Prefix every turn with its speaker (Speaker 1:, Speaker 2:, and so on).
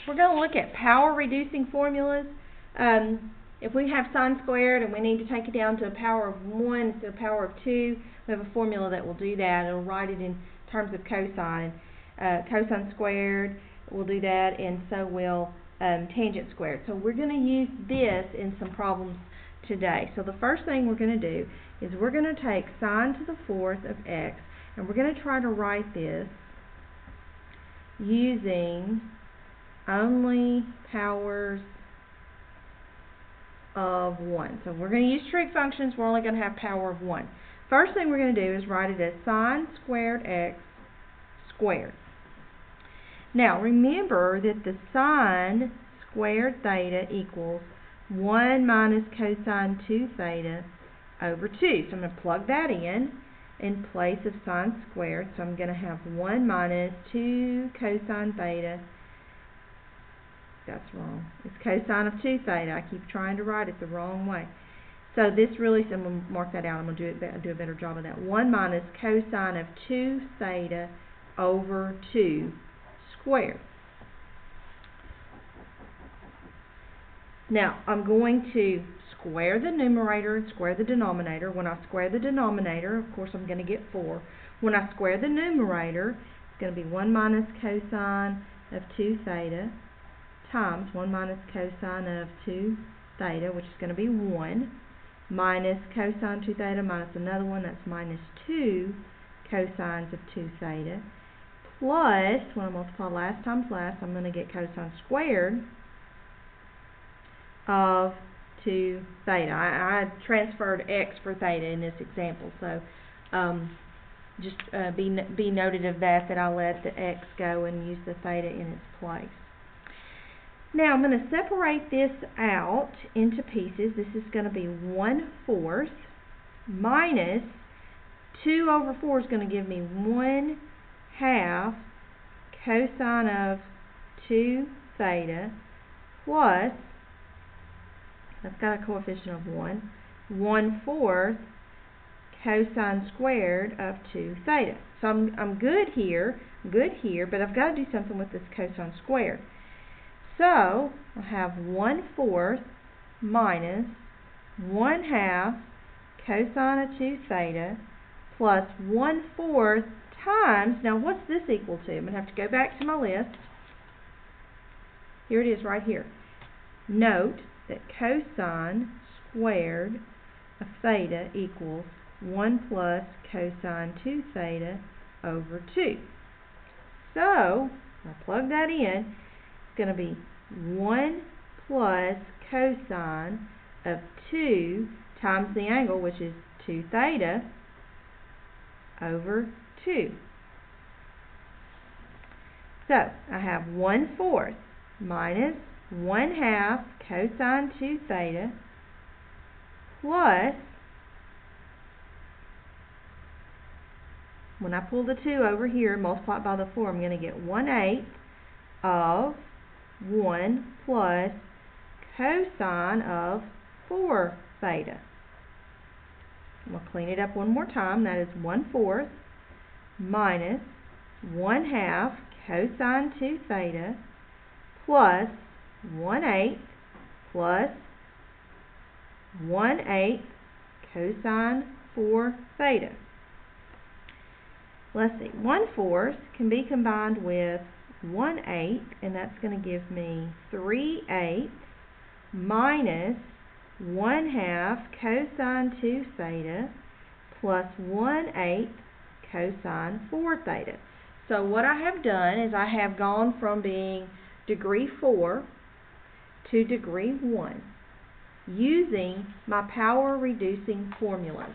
Speaker 1: we're going to look at power reducing formulas. If we have sine squared and we need to take it down to a power of 1 instead of a power of 2, we have a formula that will do that. It'll write it in terms of cosine. Cosine squared will do that, and so will tangent squared. So we're going to use this in some problems today. So the first thing we're going to do is we're going to take sine to the 4th of x, and we're going to try to write this using only powers of 1. So we're going to use trig functions. We're only going to have power of 1. First thing we're going to do is write it as sine squared x squared. Now remember that the sine squared theta equals 1 minus cosine 2 theta over 2. So I'm going to plug that in place of sine squared. So I'm going to have 1 minus 2 cosine theta. That's wrong. It's cosine of 2 theta. I keep trying to write it the wrong way. So this really, so I'm going to mark that out. I'm going to do a better job of that. 1 minus cosine of 2 theta over 2 squared. Now, I'm going to square the numerator and square the denominator. When I square the denominator, of course, I'm going to get 4. When I square the numerator, it's going to be 1 minus cosine of 2 theta times 1 minus cosine of 2 theta, which is going to be 1, minus cosine 2 theta minus another one, that's minus 2 cosines of 2 theta, plus, when I multiply last times last, I'm going to get cosine squared of 2 theta. I transferred x for theta in this example, so just be noted of that I let the x go and use the theta in its place. Now I'm going to separate this out into pieces. This is going to be 1/4 minus 2 over 4 is going to give me 1/2 cosine of 2 theta plus, that's got a coefficient of 1, 1/4 cosine squared of 2 theta. So I'm good here, but I've got to do something with this cosine squared. So I have 1/4 minus 1/2 cosine of 2 theta plus 1/4 times, now what's this equal to? I'm going to have to go back to my list. Here it is right here. Note that cosine squared of theta equals 1 plus cosine 2 theta over 2. So I plug that in. It's going to be 1 plus cosine of 2 times the angle, which is 2 theta, over 2. So I have 1/4 minus 1/2 cosine 2 theta plus, when I pull the 2 over here and multiply it by the 4, I'm going to get 1/8 of 1 plus cosine of 4 theta. I'm going to clean it up one more time. That is 1/4 minus 1/2 cosine 2 theta plus 1/8 plus 1/8 cosine 4 theta. Let's see, 1/4 can be combined with 1/8, and that's going to give me 3/8 minus 1/2 cosine 2 theta plus 1/8 cosine 4 theta. So what I have done is I have gone from being degree 4 to degree 1 using my power reducing formulas.